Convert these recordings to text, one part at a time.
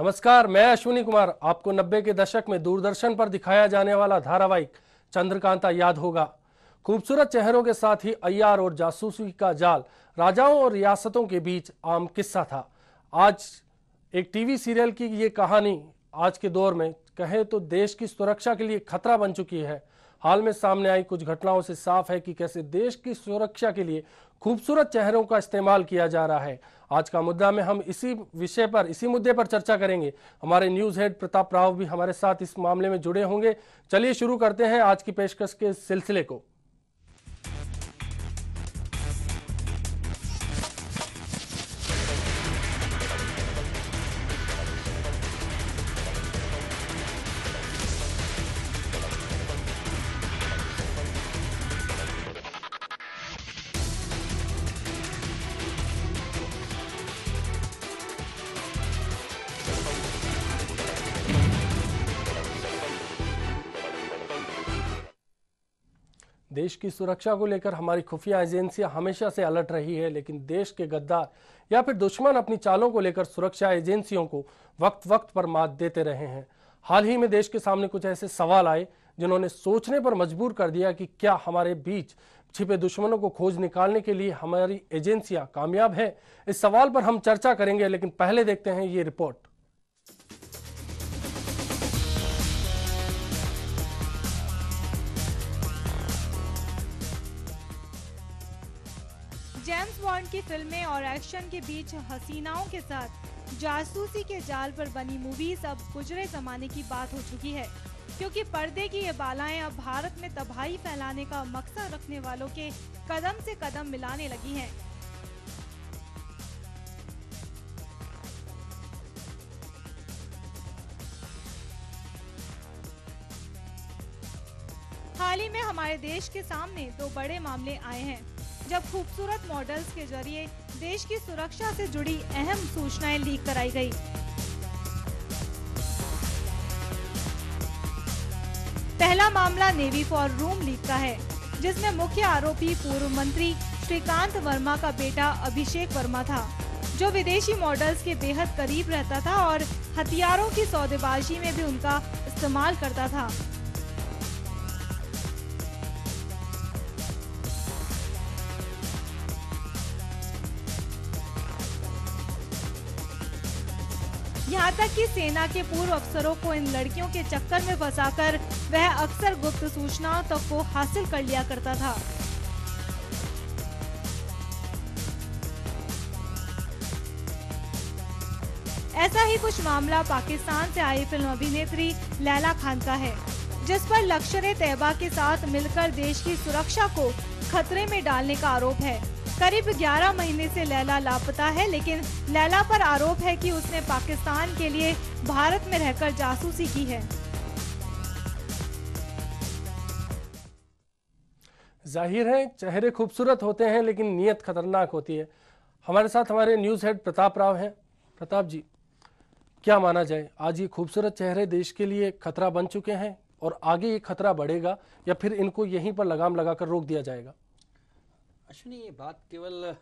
नमस्कार, मैं अश्विनी कुमार। आपको 90 के दशक में दूरदर्शन पर दिखाया जाने वाला धारावाहिक चंद्रकांता याद होगा। खूबसूरत चेहरों के साथ ही अय्यार और जासूसी का जाल राजाओं और रियासतों के बीच आम किस्सा था। आज एक टीवी सीरियल की ये कहानी आज के दौर में कहें तो देश की सुरक्षा के लिए खतरा बन चुकी है। हाल में सामने आई कुछ घटनाओं से साफ है कि कैसे देश की सुरक्षा के लिए खूबसूरत चेहरों का इस्तेमाल किया जा रहा है। आज का मुद्दा में हम इसी मुद्दे पर चर्चा करेंगे। हमारे न्यूज हेड प्रताप राव भी हमारे साथ इस मामले में जुड़े होंगे। चलिए शुरू करते हैं आज की पेशकश के सिलसिले को। देश की सुरक्षा को लेकर हमारी खुफिया एजेंसियां हमेशा से अलर्ट रही है, लेकिन देश के गद्दार या फिर दुश्मन अपनी चालों को लेकर सुरक्षा एजेंसियों को वक्त वक्त पर मात देते रहे हैं। हाल ही में देश के सामने कुछ ऐसे सवाल आए जिन्होंने सोचने पर मजबूर कर दिया कि क्या हमारे बीच छिपे दुश्मनों को खोज निकालने के लिए हमारी एजेंसियां कामयाब है। इस सवाल पर हम चर्चा करेंगे, लेकिन पहले देखते हैं ये रिपोर्ट। जेम्स बॉन्ड की फिल्में और एक्शन के बीच हसीनाओं के साथ जासूसी के जाल पर बनी मूवीज अब गुजरे जमाने की बात हो चुकी है, क्योंकि पर्दे की ये बालाएं अब भारत में तबाही फैलाने का मकसद रखने वालों के कदम से कदम मिलाने लगी हैं। हाल ही में हमारे देश के सामने दो बड़े मामले आए हैं, जब खूबसूरत मॉडल्स के जरिए देश की सुरक्षा से जुड़ी अहम सूचनाएं लीक कराई गई। पहला मामला नेवी फॉर रूम लीक का है, जिसमें मुख्य आरोपी पूर्व मंत्री श्रीकांत वर्मा का बेटा अभिषेक वर्मा था, जो विदेशी मॉडल्स के बेहद करीब रहता था और हथियारों की सौदेबाजी में भी उनका इस्तेमाल करता था। यहाँ तक कि सेना के पूर्व अफसरों को इन लड़कियों के चक्कर में फंसाकर वह अक्सर गुप्त सूचनाओं तक को हासिल कर लिया करता था। ऐसा ही कुछ मामला पाकिस्तान से आई फिल्म अभिनेत्री लैला खान का है, जिस पर लश्कर-ए-तैयबा के साथ मिलकर देश की सुरक्षा को खतरे में डालने का आरोप है। करीब 11 महीने से लैला लापता है, लेकिन लैला पर आरोप है कि उसने पाकिस्तान के लिए भारत में रहकर जासूसी की है। जाहिर है चेहरे खूबसूरत होते हैं, लेकिन नीयत खतरनाक होती है। हमारे साथ हमारे न्यूज हेड प्रताप राव हैं। प्रताप जी, क्या माना जाए, आज ये खूबसूरत चेहरे देश के लिए खतरा बन चुके हैं और आगे ये खतरा बढ़ेगा या फिर इनको यहीं पर लगाम लगाकर रोक दिया जाएगा? अश्विनी, ये बात केवल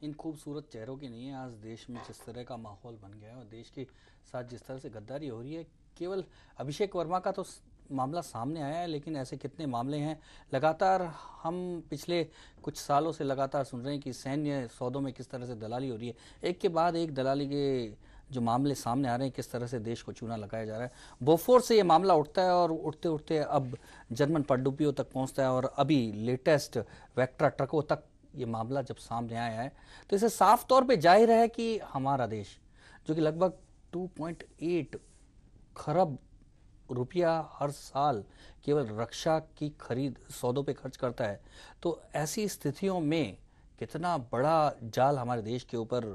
इन खूबसूरत चेहरों की नहीं है। आज देश में जिस तरह का माहौल बन गया है और देश के साथ जिस तरह से गद्दारी हो रही है, केवल अभिषेक वर्मा का तो मामला सामने आया है, लेकिन ऐसे कितने मामले हैं। लगातार हम पिछले कुछ सालों से लगातार सुन रहे हैं कि सैन्य सौदों में किस तरह से दलाली हो रही है। एक के बाद एक दलाली के जो मामले सामने आ रहे हैं, किस तरह से देश को चूना लगाया जा रहा है। बोफोर्स से ये मामला उठता है और उठते उठते अब जर्मन पनडुब्बियों तक पहुँचता है और अभी लेटेस्ट वेक्ट्रा ट्रकों तक ये मामला जब सामने आया है, तो इसे साफ तौर पे जाहिर है कि हमारा देश, जो कि लगभग 2.8 खरब रुपया हर साल केवल रक्षा की खरीद सौदों पे खर्च करता है, तो ऐसी स्थितियों में कितना बड़ा जाल हमारे देश के ऊपर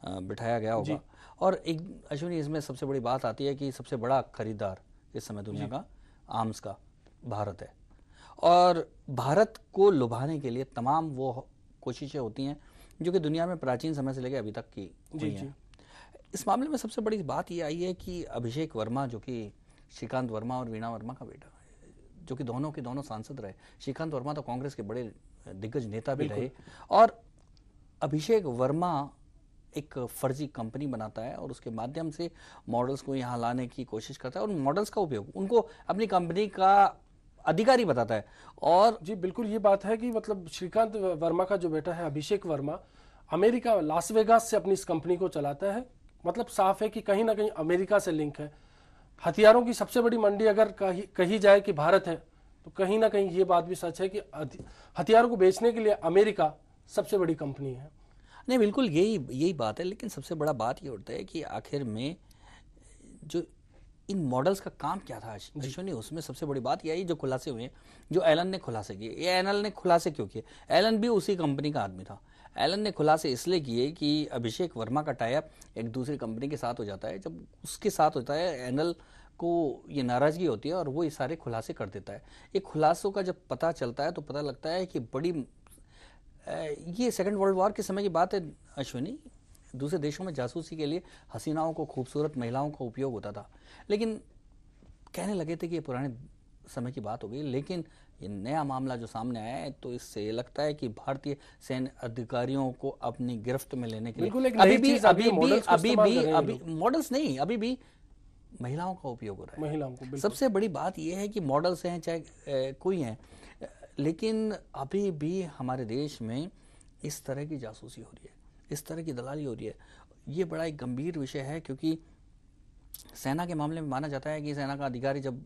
बिठाया गया होगा। और एक अश्विनी, इसमें सबसे बड़ी बात आती है कि सबसे बड़ा खरीदार इस समय दुनिया का आर्म्स का भारत है, और भारत को लुभाने के लिए तमाम वो कोशिशें होती हैं जो कि दुनिया में प्राचीन समय से लेकर अभी तक की हुई हैं। इस मामले में सबसे बड़ी बात ये आई है कि अभिषेक वर्मा, जो कि श्रीकांत वर्मा और वीणा वर्मा का बेटा है, जो कि दोनों के दोनों सांसद रहे। श्रीकांत वर्मा तो कांग्रेस के बड़े दिग्गज नेता भी रहे, और अभिषेक वर्मा एक फर्जी कंपनी बनाता है और उसके माध्यम से मॉडल्स को यहाँ लाने की कोशिश करता है और मॉडल्स का उपयोग उनको अपनी कंपनी का अधिकारी बताता है। और जी बिल्कुल, ये बात है कि मतलब श्रीकांत वर्मा का जो बेटा है अभिषेक वर्मा अमेरिका लास वेगास से अपनी इस कंपनी को चलाता है। मतलब साफ है कि कहीं ना कहीं अमेरिका से लिंक है। हथियारों की सबसे बड़ी मंडी अगर कही जाए कि भारत है, तो कहीं ना कहीं ये बात भी सच है कि हथियारों को बेचने के लिए अमेरिका सबसे बड़ी कंपनी है। नहीं, बिल्कुल यही बात है। लेकिन सबसे बड़ा बात ये होता है कि आखिर में जो इन मॉडल्स का काम क्या था अश्विनी, उसमें सबसे बड़ी बात यही जो खुलासे हुए, जो एलन ने खुलासे किए। ये एलन ने खुलासे क्यों किए? एलन भी उसी कंपनी का आदमी था। एलन ने खुलासे इसलिए किए कि अभिषेक वर्मा का टाई अप एक दूसरी कंपनी के साथ हो जाता है। जब उसके साथ होता है, एनल को ये नाराजगी होती है और वो ये सारे खुलासे कर देता है। ये खुलासों का जब पता चलता है तो पता लगता है कि ये सेकेंड वर्ल्ड वॉर के समय की बात है अश्विनी। दूसरे देशों में जासूसी के लिए हसीनाओं को, खूबसूरत महिलाओं का उपयोग होता था। लेकिन कहने लगे थे कि ये पुराने समय की बात हो गई। लेकिन ये नया मामला जो सामने आया है, तो इससे लगता है कि भारतीय सैन्य अधिकारियों को अपनी गिरफ्त में लेने के लिए अभी मॉडल्स नहीं, अभी भी महिलाओं का उपयोग हो रहा है। महिलाओं को सबसे बड़ी बात यह है कि मॉडल्स हैं चाहे कोई हैं, लेकिन अभी भी हमारे देश में इस तरह की जासूसी हो रही है, इस तरह की दलाली हो रही है। ये बड़ा एक गंभीर विषय है, क्योंकि सेना के मामले में माना जाता है कि सेना का अधिकारी जब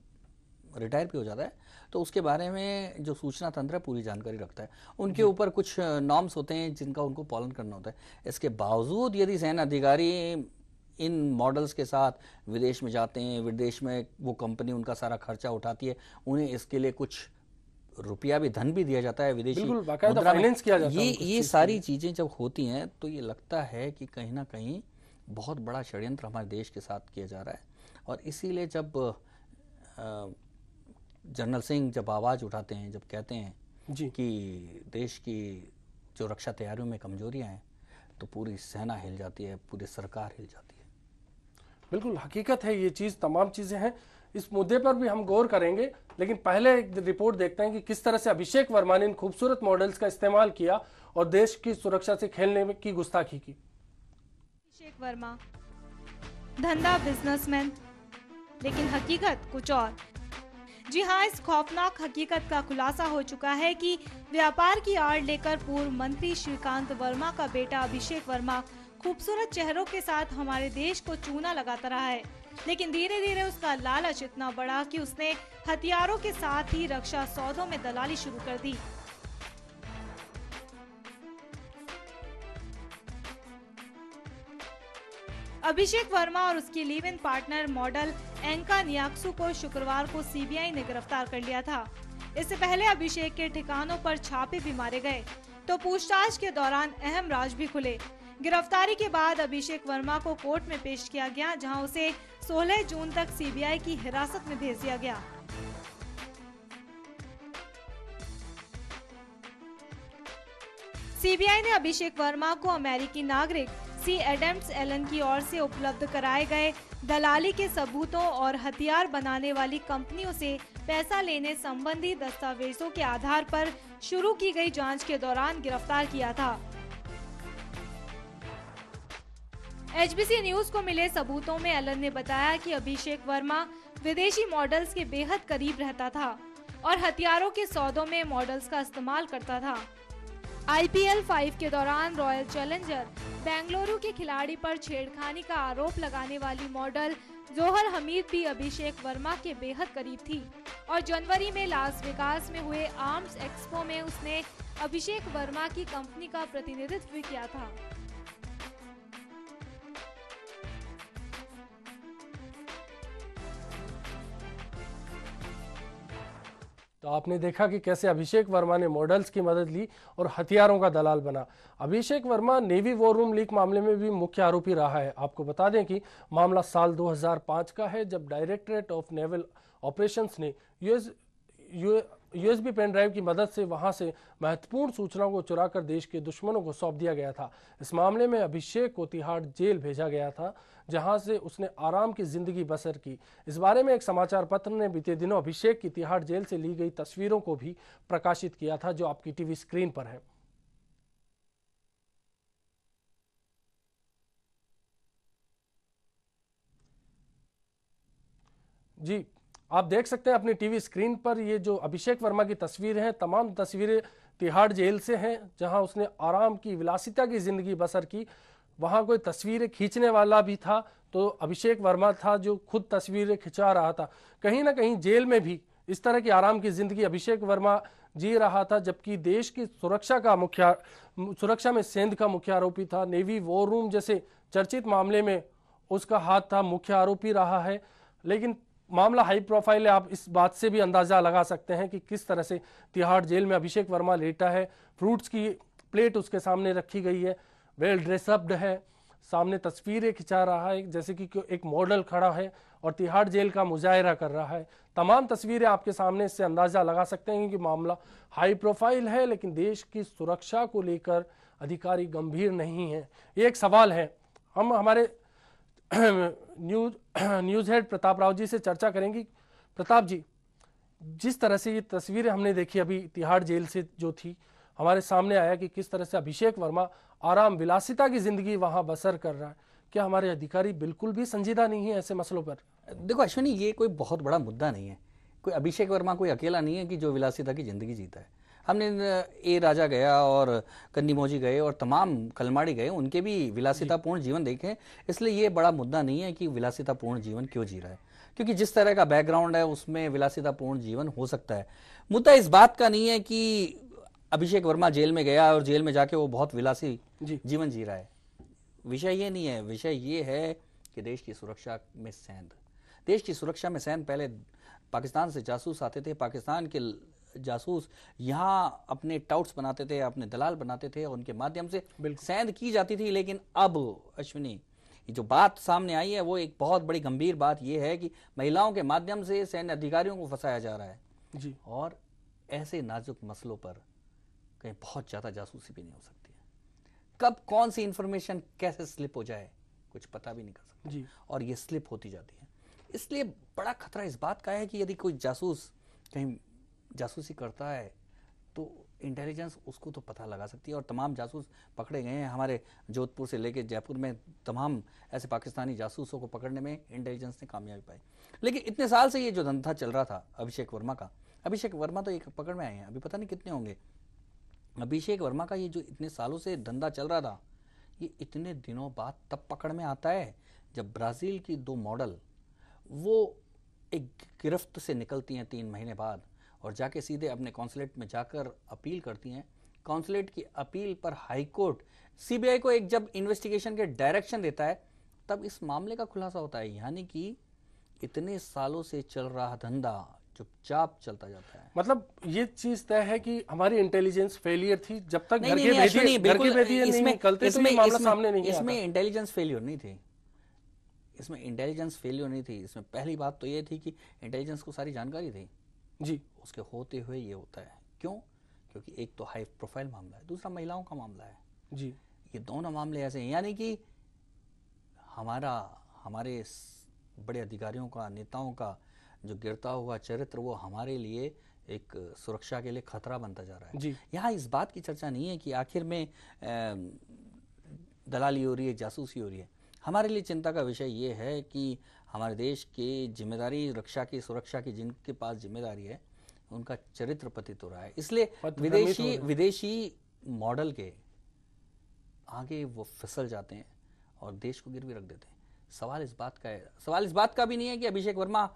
रिटायर भी हो जाता है तो उसके बारे में जो सूचना तंत्र है पूरी जानकारी रखता है। उनके ऊपर कुछ नॉर्म्स होते हैं जिनका उनको पालन करना होता है। इसके बावजूद यदि सेना अधिकारी इन मॉडल्स के साथ विदेश में जाते हैं, विदेश में वो कंपनी उनका सारा खर्चा उठाती है, उन्हें इसके लिए कुछ रुपया भी, धन भी दिया जाता है, विदेशी मुद्रा में किया जाता है। ये सारी चीजें जब होती हैं तो ये लगता है कि कहीं ना कहीं बहुत बड़ा षड्यंत्र हमारे देश के साथ किया जा रहा है। और इसीलिए जब जनरल सिंह जब आवाज़ उठाते हैं, जब कहते हैं कि देश की जो रक्षा तैयारियों में कमजोरियां हैं, तो पूरी सेना हिल जाती है, पूरी सरकार हिल जाती है। बिल्कुल हकीकत है, ये चीज़, तमाम चीज़ें हैं। इस मुद्दे पर भी हम गौर करेंगे, लेकिन पहले एक रिपोर्ट देखते हैं कि किस तरह से अभिषेक वर्मा ने इन खूबसूरत मॉडल्स का इस्तेमाल किया और देश की सुरक्षा से खेलने की गुस्ताखी की। अभिषेक वर्मा धंधा बिजनेसमैन, लेकिन हकीकत कुछ और। जी हाँ, इस खौफनाक हकीकत का खुलासा हो चुका है कि व्यापार की आड़ लेकर पूर्व मंत्री श्रीकांत वर्मा का बेटा अभिषेक वर्मा खूबसूरत चेहरों के साथ हमारे देश को चूना लगाता रहा है। लेकिन धीरे धीरे उसका लालच इतना बढ़ा कि उसने हथियारों के साथ ही रक्षा सौदों में दलाली शुरू कर दी। अभिषेक वर्मा और उसकी लिव इन पार्टनर मॉडल एंका नियाक्सु को शुक्रवार को सीबीआई ने गिरफ्तार कर लिया था। इससे पहले अभिषेक के ठिकानों पर छापे भी मारे गए, तो पूछताछ के दौरान अहम राज भी खुले। गिरफ्तारी के बाद अभिषेक वर्मा को कोर्ट में पेश किया गया, जहां उसे 16 जून तक सीबीआई की हिरासत में भेज दिया गया। सीबीआई ने अभिषेक वर्मा को अमेरिकी नागरिक सी एडम्स एलन की ओर से उपलब्ध कराए गए दलाली के सबूतों और हथियार बनाने वाली कंपनियों से पैसा लेने संबंधी दस्तावेजों के आधार पर शुरू की गई जांच के दौरान गिरफ्तार किया था। एचबीसी न्यूज को मिले सबूतों में एलन ने बताया कि अभिषेक वर्मा विदेशी मॉडल्स के बेहद करीब रहता था और हथियारों के सौदों में मॉडल्स का इस्तेमाल करता था। IPL 5 के दौरान रॉयल चैलेंजर बेंगलुरु के खिलाड़ी पर छेड़खानी का आरोप लगाने वाली मॉडल जोहर हमीद भी अभिषेक वर्मा के बेहद करीब थी और जनवरी में लास वेगास में हुए आर्म्स एक्सपो में उसने अभिषेक वर्मा की कंपनी का प्रतिनिधित्व भी किया था। तो आपने देखा कि कैसे अभिषेक वर्मा ने मॉडल्स की मदद ली और हथियारों का दलाल बना। Abhishek Verma navy war room leak मामले में भी मुख्य आरोपी रहा है। आपको बता दें कि मामला साल 2005 का है, जब डायरेक्टरेट ऑफ नेवल ऑपरेशंस ने यूएसबी पेन ड्राइव की मदद से वहां से महत्वपूर्ण सूचनाओं को चुराकर देश के दुश्मनों को सौंप दिया गया था। इस मामले में अभिषेक को तिहाड़ जेल भेजा गया था, जहां से उसने आराम की जिंदगी बसर की। इस बारे में एक समाचार पत्र ने बीते दिनों अभिषेक की तिहाड़ जेल से ली गई तस्वीरों को भी प्रकाशित किया था, जो आपकी टीवी स्क्रीन पर है। जी, आप देख सकते हैं अपनी टीवी स्क्रीन पर ये जो अभिषेक वर्मा की तस्वीर हैं, तमाम तस्वीरें तिहाड़ जेल से हैं, जहां उसने आराम की विलासिता की जिंदगी बसर की। वहां कोई तस्वीरें खींचने वाला भी था तो अभिषेक वर्मा था, जो खुद तस्वीरें खिंचा रहा था। कहीं ना कहीं जेल में भी इस तरह की आराम की जिंदगी अभिषेक वर्मा जी रहा था, जबकि देश की सुरक्षा में सेंध का मुख्य आरोपी था। नेवी वॉर रूम जैसे चर्चित मामले में उसका हाथ था, मुख्य आरोपी रहा है। लेकिन मामला हाई प्रोफाइल है। आप इस बात से भी अंदाजा लगा सकते हैं कि किस तरह से तिहाड़ जेल में अभिषेक वर्मा लेटा है। फ्रूट्स की प्लेट उसके सामने रखी गई है, वेल ड्रेसअप्ड है, सामने तस्वीरें खिंचा रहा है जैसे कि एक मॉडल खड़ा है और तिहाड़ जेल का मुजाहरा कर रहा है। तमाम तस्वीरें आपके सामने, इससे अंदाजा लगा सकते हैं कि मामला हाई प्रोफाइल है, लेकिन देश की सुरक्षा को लेकर अधिकारी गंभीर नहीं है। ये एक सवाल है। हम हमारे न्यूज हेड प्रताप राव जी से चर्चा करेंगे। प्रताप जी, जिस तरह से ये तस्वीरें हमने देखी अभी तिहाड़ जेल से जो थी, हमारे सामने आया कि किस तरह से अभिषेक वर्मा आराम विलासिता की जिंदगी वहां बसर कर रहा है। क्या हमारे अधिकारी बिल्कुल भी संजीदा नहीं है ऐसे मसलों पर? देखो अश्विनी, ये कोई बहुत बड़ा मुद्दा नहीं है। कोई अभिषेक वर्मा कोई अकेला नहीं है कि जो विलासिता की जिंदगी जीता है। हमने ए राजा गया और कन्नीमोजी गए और तमाम कलमाड़ी गए, उनके भी विलासितापूर्ण जीवन देखे। इसलिए ये बड़ा मुद्दा नहीं है कि विलासितापूर्ण जीवन क्यों जी रहा है, क्योंकि जिस तरह का बैकग्राउंड है उसमें विलासितापूर्ण जीवन हो सकता है। मुद्दा इस बात का नहीं है कि अभिषेक वर्मा जेल में गया और जेल में जाके वो बहुत विलासी जीवन जी रहा है। विषय ये नहीं है। विषय ये है कि देश की सुरक्षा में सेंध, देश की सुरक्षा में सेंध। पहले पाकिस्तान से जासूस आते थे, पाकिस्तान के जासूस यहाँ अपने टाउट्स बनाते थे, अपने दलाल बनाते थे और उनके माध्यम से सेंध की जाती थी। लेकिन अब अश्विनी, जो बात सामने आई है वो एक बहुत बड़ी गंभीर बात यह है कि महिलाओं के माध्यम से सैन्य अधिकारियों को फंसाया जा रहा है जी। और ऐसे नाजुक मसलों पर कहीं बहुत ज्यादा जासूसी भी नहीं हो सकती है। कब कौन सी इंफॉर्मेशन कैसे स्लिप हो जाए कुछ पता भी नहीं कर सकते जी। और ये स्लिप होती जाती है। इसलिए बड़ा खतरा इस बात का है कि यदि कोई जासूस कहीं जासूसी करता है तो इंटेलिजेंस उसको तो पता लगा सकती है। और तमाम जासूस पकड़े गए हैं। हमारे जोधपुर से लेकर जयपुर में तमाम ऐसे पाकिस्तानी जासूसों को पकड़ने में इंटेलिजेंस ने कामयाबी पाई। लेकिन इतने साल से ये जो धंधा चल रहा था अभिषेक वर्मा का, अभिषेक वर्मा तो एक पकड़ में आए हैं, अभी पता नहीं कितने होंगे। अभिषेक वर्मा का ये जो इतने सालों से धंधा चल रहा था, ये इतने दिनों बाद तब पकड़ में आता है जब ब्राजील की 2 मॉडल वो एक गिरफ्त से निकलती हैं 3 महीने बाद और जाके सीधे अपने कॉन्सुलेट में जाकर अपील करती हैं। कॉन्सुलेट की अपील पर हाई कोर्ट सीबीआई को एक जब इन्वेस्टिगेशन के डायरेक्शन देता है तब इस मामले का खुलासा होता है। यानी कि इतने सालों से चल रहा धंधा चुपचाप चलता जाता है। मतलब ये चीज तय है कि हमारी इंटेलिजेंस फेलियर थी। जब तक घर के भेदिए नहीं निकलते तो मामला सामने नहीं आता। इसमें इंटेलिजेंस फेलियर नहीं थी, इसमें इंटेलिजेंस फेलियर नहीं थी। इसमें पहली बात तो ये थी कि इंटेलिजेंस को सारी जानकारी थी जी। उसके होते हुए ये होता है। क्यों? क्योंकि एक तो हाई प्रोफाइल मामला है, दूसरा महिलाओं का मामला है जी। ये दोनों मामले ऐसे हैं, यानी कि हमारे बड़े अधिकारियों का, नेताओं का जो गिरता हुआ चरित्र वो हमारे लिए एक सुरक्षा के लिए खतरा बनता जा रहा है जी। यहाँ इस बात की चर्चा नहीं है कि आखिर में दलाली हो रही है, जासूसी हो रही है। हमारे लिए चिंता का विषय ये है कि हमारे देश की जिम्मेदारी, रक्षा की, सुरक्षा की जिनके पास जिम्मेदारी है उनका चरित्र पतित हो रहा है। इसलिए विदेशी मॉडल के आगे वो फिसल जाते हैं और देश को गिरवी रख देते हैं। सवाल इस बात का है, सवाल इस बात का भी नहीं है कि अभिषेक वर्मा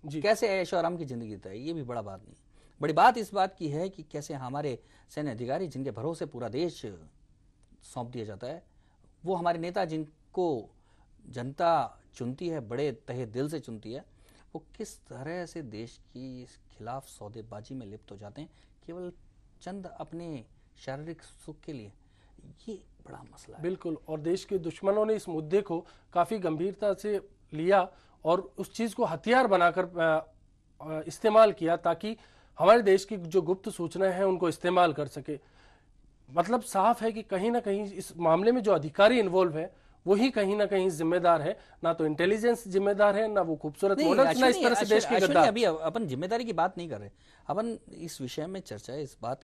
कैसे ऐशो आराम की जिंदगी जीता है, ये भी बड़ा बात नहीं। बड़ी बात इस बात की है कि कैसे हमारे सैन्य अधिकारी जिनके भरोसे पूरा देश सौंप दिया जाता है, वो हमारे नेता जिनको जनता चुनती है, बड़े तहे दिल से चुनती है, वो किस तरह से देश की खिलाफ सौदेबाजी में लिप्त हो जाते हैं केवल चंद अपने शारीरिक सुख के लिए। ये बड़ा मसला है। बिल्कुल। और देश के दुश्मनों ने इस मुद्दे को काफी गंभीरता से लिया और उस चीज को हथियार बनाकर इस्तेमाल किया ताकि हमारे देश की जो गुप्त सूचनाएं हैं उनको इस्तेमाल कर सके। मतलब साफ है कि कहीं ना कहीं इस मामले में जो अधिकारी इन्वॉल्व है वही कहीं ना कहीं जिम्मेदार है। ना तो इंटेलिजेंस जिम्मेदार है, ना वो खूबसूरत मॉडल्स, ना इस तरह से देश की गद्दार। अभी अपन जिम्मेदारी की बात नहीं कर रहे, अपन इस विषय में चर्चा है इस बात